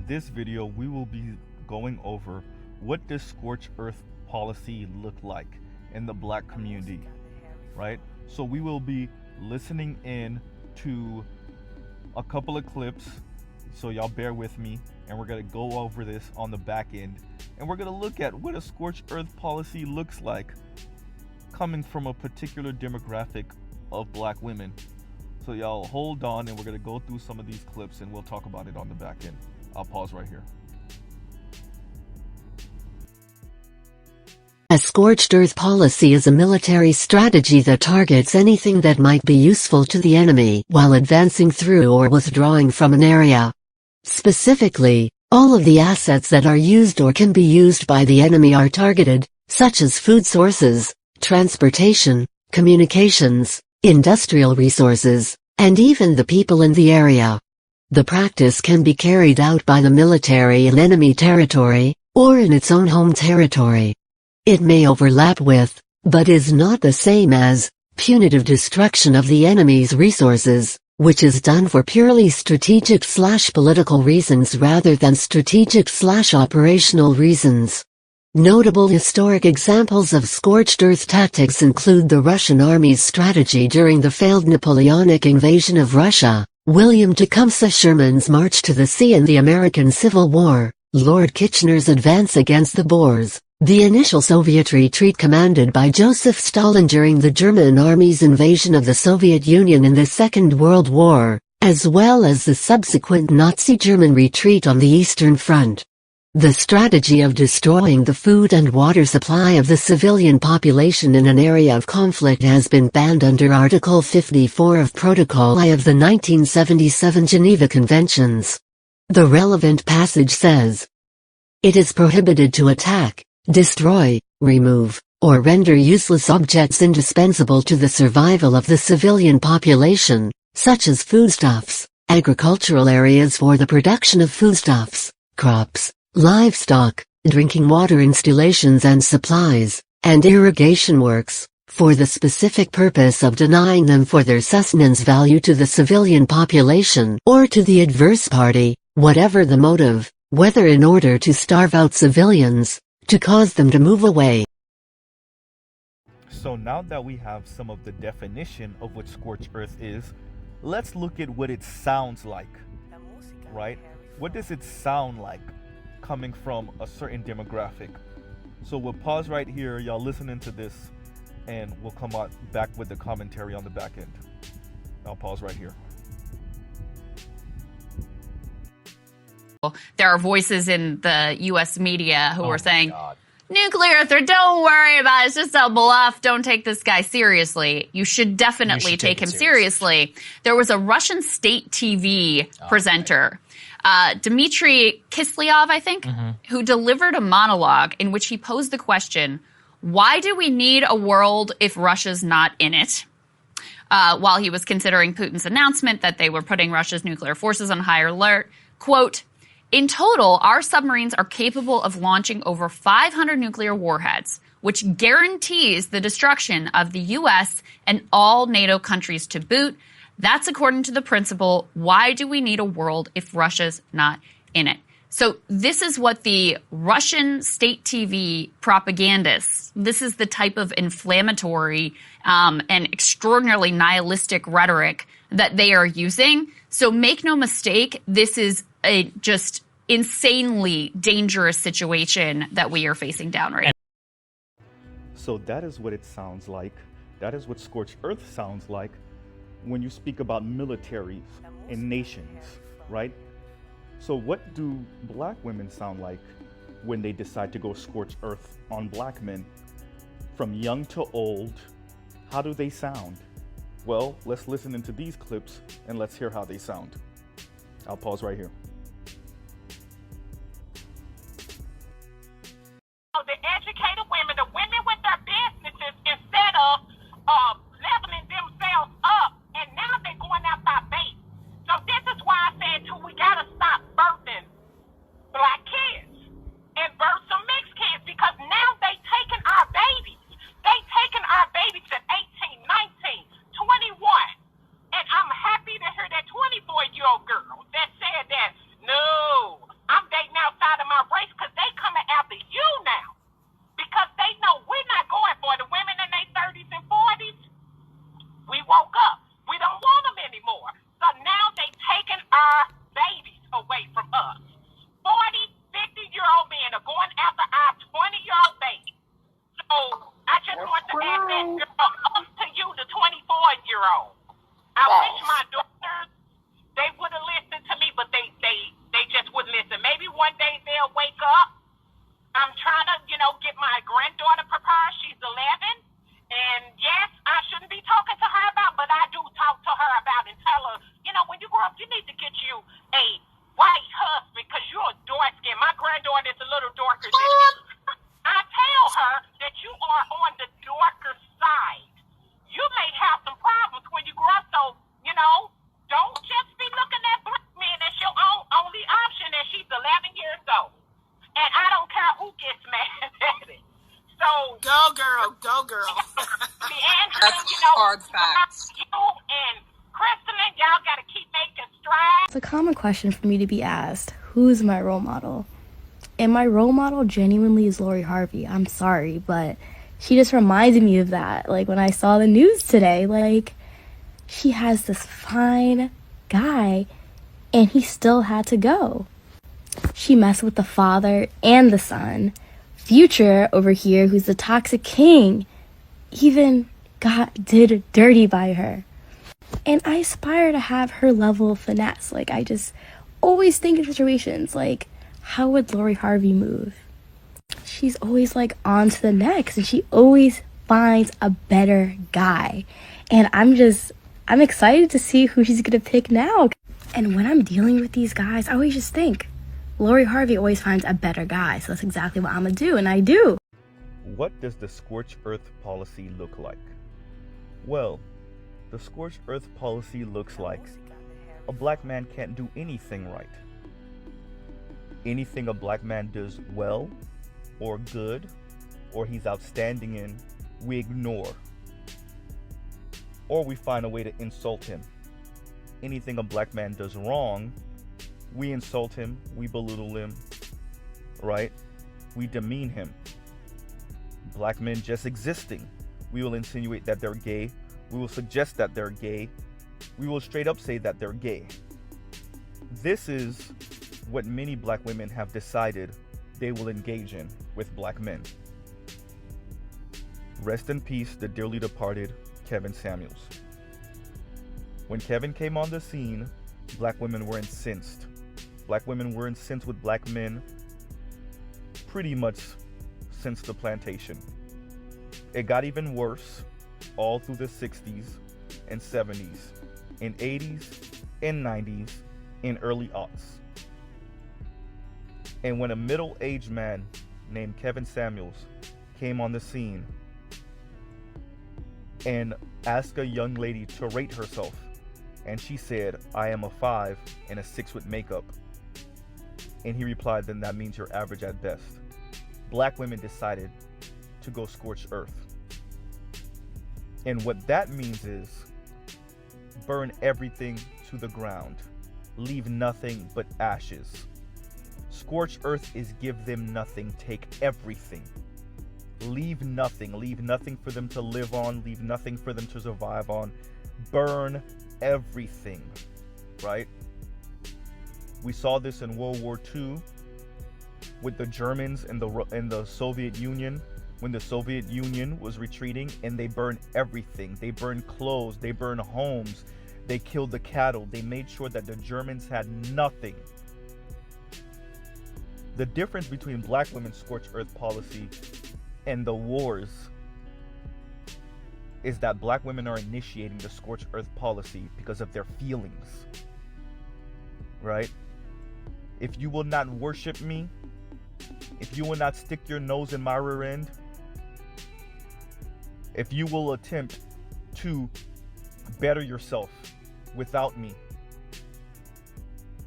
this video, we will be going over what does scorched earth policy look like in the black community, right? So we will be listening in to a couple of clips, so y'all bear with me, and we're gonna go over this on the back end, and we're gonna look at what a scorched earth policy looks like coming from a particular demographic of black women. So y'all hold on, and we're gonna go through some of these clips and we'll talk about it on the back end. I'll pause right here. A scorched earth policy is a military strategy that targets anything that might be useful to the enemy while advancing through or withdrawing from an area. Specifically, all of the assets that are used or can be used by the enemy are targeted, such as food sources, transportation, communications, industrial resources, and even the people in the area. The practice can be carried out by the military in enemy territory, or in its own home territory. It may overlap with, but is not the same as, punitive destruction of the enemy's resources, which is done for purely strategic/political reasons rather than strategic/operational reasons. Notable historic examples of scorched earth tactics include the Russian army's strategy during the failed Napoleonic invasion of Russia, William Tecumseh Sherman's march to the sea in the American Civil War, Lord Kitchener's advance against the Boers, the initial Soviet retreat commanded by Joseph Stalin during the German army's invasion of the Soviet Union in the Second World War, as well as the subsequent Nazi German retreat on the Eastern Front. The strategy of destroying the food and water supply of the civilian population in an area of conflict has been banned under Article 54 of Protocol I of the 1977 Geneva Conventions. The relevant passage says, "It is prohibited to attack, destroy, remove, or render useless objects indispensable to the survival of the civilian population, such as foodstuffs, agricultural areas for the production of foodstuffs, crops, livestock, drinking water installations and supplies, and irrigation works, for the specific purpose of denying them for their sustenance value to the civilian population or to the adverse party, whatever the motive, whether in order to starve out civilians, to cause them to move away." So now that we have some of the definition of what scorched earth is, let's look at what it sounds like, right? What does it sound like coming from a certain demographic? So we'll pause right here, y'all listening to this, and we'll come back with the commentary on the back end. I'll pause right here. There are voices in the U.S. media who are saying, nuclear threat, don't worry about it. It's just a bluff. Don't take this guy seriously. You should definitely take him seriously. There was a Russian state TV presenter, Dmitry Kiselyov, I think, who delivered a monologue in which he posed the question, why do we need a world if Russia's not in it? While he was considering Putin's announcement that they were putting Russia's nuclear forces on high alert, quote, "In total, our submarines are capable of launching over 500 nuclear warheads, which guarantees the destruction of the U.S. and all NATO countries to boot. That's according to the principle, why do we need a world if Russia's not in it?" So this is what the Russian state TV propagandists, this is the type of inflammatory and extraordinarily nihilistic rhetoric that they are using. So make no mistake, this is a just insanely dangerous situation that we are facing down right now. So that is what it sounds like. That is what scorched earth sounds like when you speak about militaries and nations, right? So what do black women sound like when they decide to go scorched earth on black men? From young to old, how do they sound? Well, let's listen into these clips and let's hear how they sound. I'll pause right here. The educated women, the women with their businesses, instead of leveling themselves up, and now they're going out by bait. So this is why I said, too, we got to stop birthing black kids and birth some mixed kids, because now they taking our babies. They taking our babies at 18, 19, 21. And I'm happy to hear that 24-year-old girl that said that Go, girl. D'Angelo, That's hard facts. You and Kristen, y'all got to keep making strides. It's a common question for me to be asked, who's my role model? And my role model genuinely is Lori Harvey. I'm sorry, but she just reminded me of that. Like, when I saw the news today, like, she has this fine guy, and he still had to go. She messed with the father and the son. Future over here, who's the toxic king, even did dirty by her. And I aspire to have her level of finesse. Like, I just always think in situations like, how would Lori Harvey move? She's always like on to the next, and she always finds a better guy. And I'm excited to see who she's gonna pick now. And when I'm dealing with these guys, I always just think, Lori Harvey always finds a better guy. So that's exactly what I'm gonna do, and I do. What does the Scorched Earth policy look like? Well, the Scorched Earth policy looks like a black man can't do anything right. Anything a black man does well or good or he's outstanding in, we ignore. Or we find a way to insult him. Anything a black man does wrong, we insult him, we belittle him, right? We demean him. Black men just existing, we will insinuate that they're gay, we will suggest that they're gay, we will straight up say that they're gay. This is what many black women have decided they will engage in with black men. Rest in peace, the dearly departed Kevin Samuels. When Kevin came on the scene, black women were incensed. Black women were incensed with black men pretty much since the plantation. It got even worse all through the 60s and 70s, in 80s, in 90s, in early aughts. And when a middle-aged man named Kevin Samuels came on the scene and asked a young lady to rate herself, and she said, I am a 5 and a 6 with makeup, and he replied, then that means you're average at best. Black women decided to go scorched earth. And what that means is burn everything to the ground, leave nothing but ashes. Scorched earth is give them nothing, take everything. Leave nothing for them to live on, leave nothing for them to survive on. Burn everything, right? We saw this in World War II with the Germans and the Soviet Union, when the Soviet Union was retreating, and they burned everything. They burned clothes, they burned homes, they killed the cattle, they made sure that the Germans had nothing. The difference between black women's scorched earth policy and the wars is that black women are initiating the scorched earth policy because of their feelings, right? If you will not worship me, if you will not stick your nose in my rear end, if you will attempt to better yourself without me,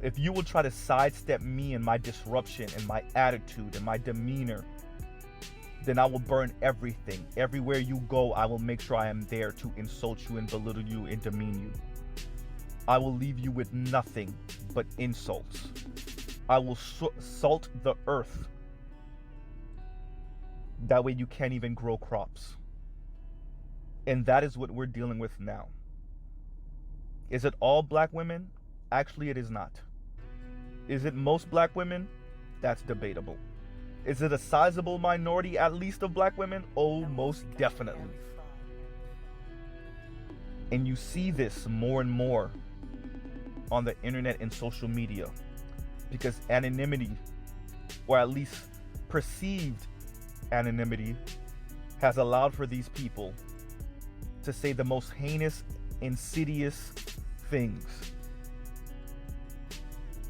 if you will try to sidestep me and my disruption and my attitude and my demeanor, then I will burn everything. Everywhere you go, I will make sure I am there to insult you and belittle you and demean you. I will leave you with nothing but insults. I will salt the earth. That way you can't even grow crops. And that is what we're dealing with now. Is it all black women? Actually, it is not. Is it most black women? That's debatable. Is it a sizable minority, at least, of black women? Oh, most definitely. And you see this more and more on the internet and social media, because anonymity, or at least perceived anonymity, has allowed for these people to say the most heinous, insidious things.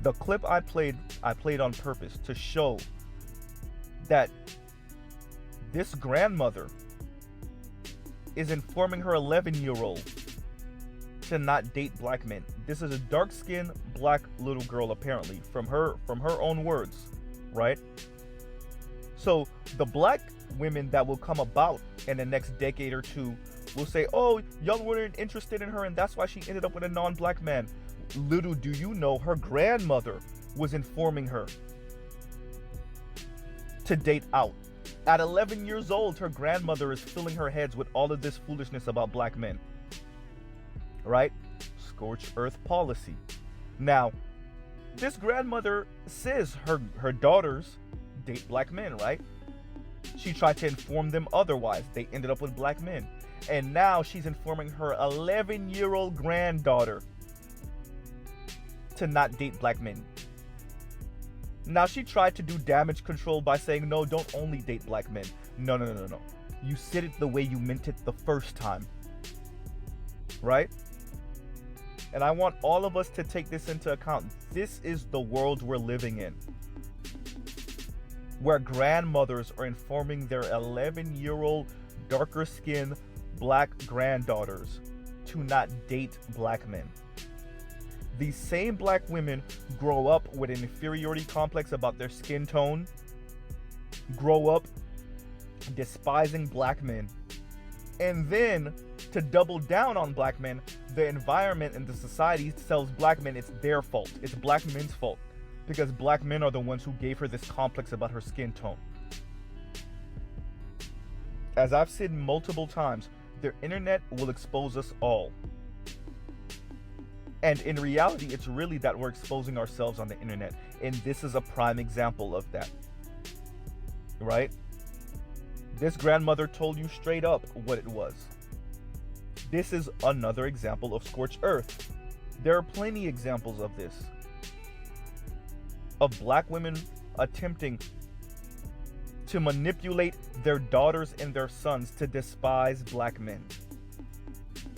The clip I played on purpose to show that this grandmother is informing her 11-year-old to not date black men. This is a dark-skinned black little girl, apparently, from her own words, right? So the black women that will come about in the next decade or two will say, oh, y'all weren't interested in her and that's why she ended up with a non-black man. Little do you know, her grandmother was informing her to date out. At 11 years old, her grandmother is filling her heads with all of this foolishness about black men. Right? Scorched earth policy. Now, this grandmother says her daughters date black men, right? She tried to inform them otherwise. They ended up with black men. And now she's informing her 11-year-old granddaughter to not date black men. Now she tried to do damage control by saying, no, don't only date black men. No. You said it the way you meant it the first time. Right? And I want all of us to take this into account. This is the world we're living in, where grandmothers are informing their 11-year-old darker skinned black granddaughters to not date black men. These same black women grow up with an inferiority complex about their skin tone, grow up despising black men, and then to double down on black men, the environment and the society tells black men it's their fault. It's black men's fault because black men are the ones who gave her this complex about her skin tone. As I've said multiple times, the internet will expose us all. And in reality, it's really that we're exposing ourselves on the internet. And this is a prime example of that. Right? This grandmother told you straight up what it was. This is another example of scorched earth. There are plenty examples of this. Of black women attempting to manipulate their daughters and their sons to despise black men.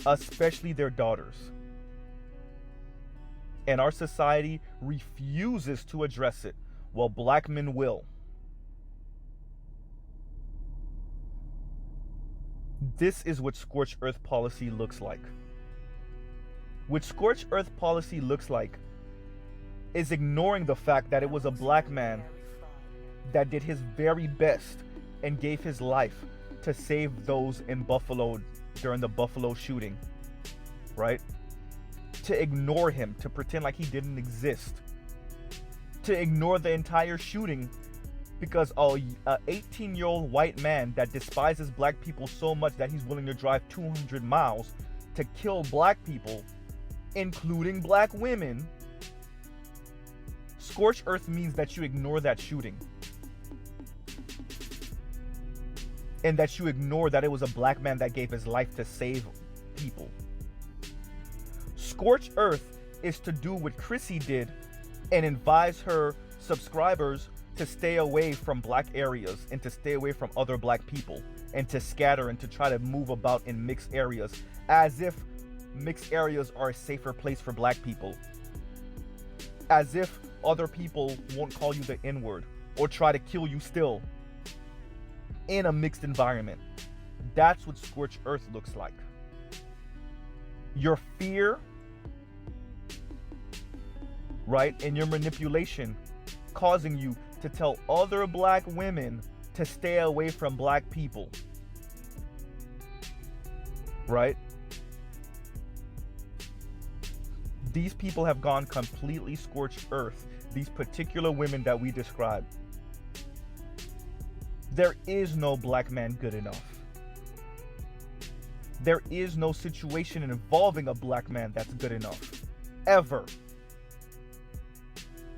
Especially their daughters. And our society refuses to address it, while black men will. This is what scorched earth policy looks like. What scorched earth policy looks like is ignoring the fact that it was a black man that did his very best and gave his life to save those in Buffalo during the Buffalo shooting, right? To ignore him, to pretend like he didn't exist, to ignore the entire shooting because an 18-year-old white man that despises black people so much that he's willing to drive 200 miles to kill black people, including black women. Scorched earth means that you ignore that shooting. And that you ignore that it was a black man that gave his life to save people. Scorched earth is to do what Chrissy did and advise her subscribers to stay away from black areas and to stay away from other black people and to scatter and to try to move about in mixed areas as if mixed areas are a safer place for black people. As if other people won't call you the N-word or try to kill you still in a mixed environment. That's what scorched earth looks like. Your fear, right, and your manipulation causing you to tell other black women to stay away from black people, right? These people have gone completely scorched earth. These particular women that we described. There is no black man good enough. There is no situation involving a black man that's good enough. Ever.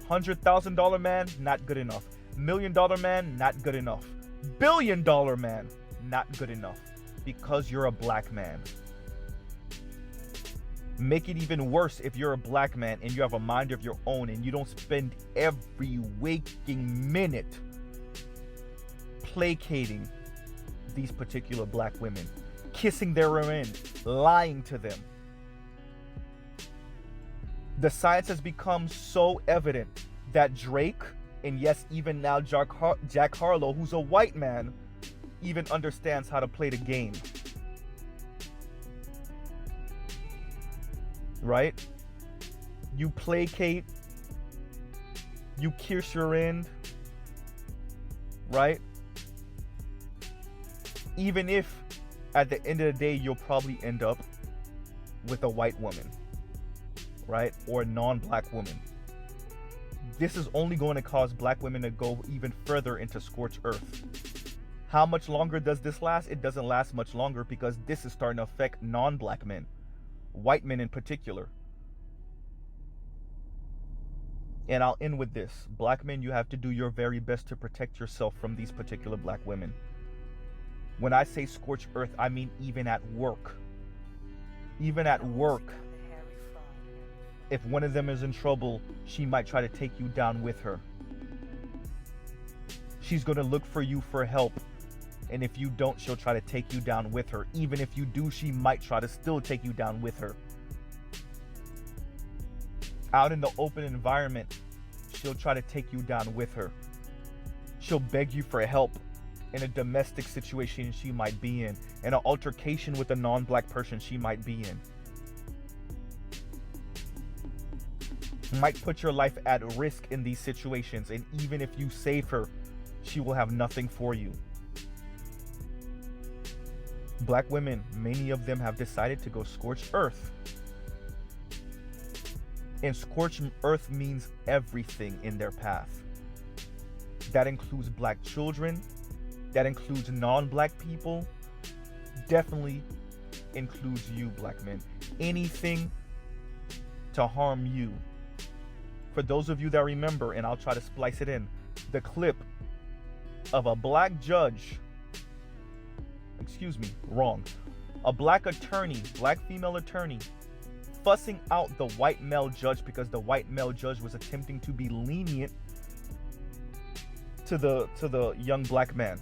$100,000 man, not good enough. $1 million man, not good enough. $1 billion man, not good enough. Because you're a black man. Make it even worse if you're a black man and you have a mind of your own and you don't spend every waking minute placating these particular black women, kissing their rear end, lying to them. The science has become so evident that Drake, and yes, even now Jack Harlow, who's a white man, even understands how to play the game. Right? You placate, you kiss your end, right? Even if at the end of the day, you'll probably end up with a white woman, right? Or a non-black woman. This is only going to cause black women to go even further into scorched earth. How much longer does this last? It doesn't last much longer, because this is starting to affect non-black men, white men in particular. And I'll end with this. Black men, you have to do your very best to protect yourself from these particular black women. When I say scorched earth, I mean even at work. Even at work. If one of them is in trouble, she might try to take you down with her. She's going to look for you for help. And if you don't, she'll try to take you down with her. Even if you do, she might try to still take you down with her. Out in the open environment, she'll try to take you down with her. She'll beg you for help in a domestic situation she might be in an altercation with a non-black person she might be in. Might put your life at risk in these situations, and even if you save her, she will have nothing for you. Black women, many of them have decided to go scorched earth. And scorched earth means everything in their path. That includes black children, that includes non-black people, definitely includes you, black men. Anything to harm you. For those of you that remember, and I'll try to splice it in, the clip of a black judge, a black attorney, black female attorney, fussing out the white male judge because the white male judge was attempting to be lenient to the young black man.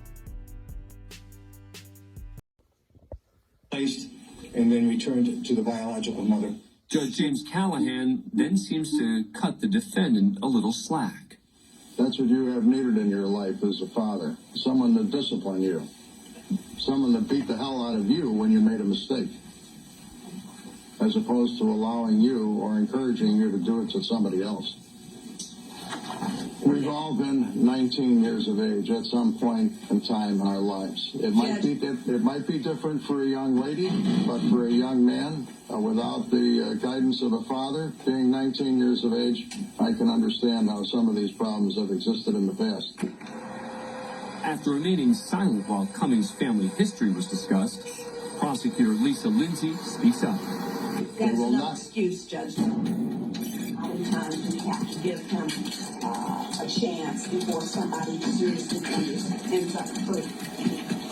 Placed and then returned to the biological mother. Judge James Callahan then seems to cut the defendant a little slack. That's what you have needed in your life as a father. Someone to discipline you. Someone to beat the hell out of you when you made a mistake. As opposed to allowing you or encouraging you to do it to somebody else. We've all been 19 years of age at some point in time in our lives. It might be different for a young lady, but for a young man, without the guidance of a father, being 19 years of age, I can understand how some of these problems have existed in the past. After remaining silent while Cummings' family history was discussed, prosecutor Lisa Lindsay speaks up. That's no excuse, Judge. Oftentimes we have to give him a chance before somebody seriously ends up free.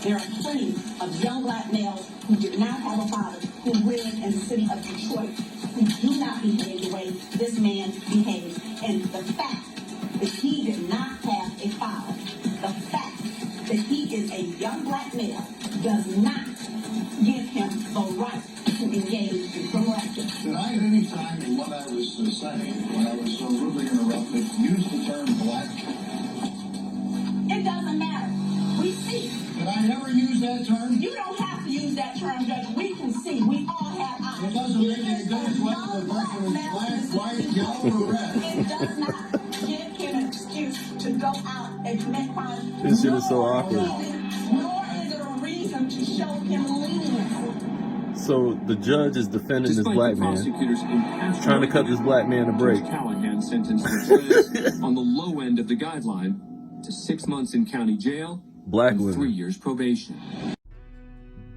There are plenty of young black males who did not have a father, who live in the city of Detroit, who do not behave the way this man behaves. And the fact that he did not have a father, the fact that he is a young black male, does not give him the right to engage in criminal activity. Did I at any time in what I was saying, when I was so rudely interrupted, use the term black? It doesn't matter. We see. Did I never use that term? You don't have to use that term, Judge. We can see. We all have eyes. It doesn't make any difference whether the person is black, white, yellow, or red. It does not give him an excuse to go out and commit crimes. This shit is so awkward. Nor is it a reason to show him leniency. So the judge is defending this black man, trying to cut this black man a break. Callahan sentenced the on the low end of the guideline to 6 months in county jail and 3 years probation.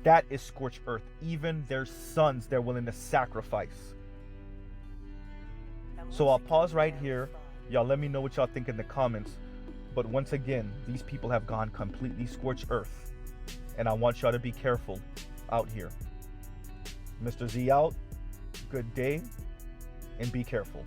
That is scorched earth. Even their sons, they're willing to sacrifice. So I'll pause right here. Y'all let me know what y'all think in the comments. But once again, these people have gone completely scorched earth. And I want y'all to be careful out here. Mr. Z out. Good day. And be careful.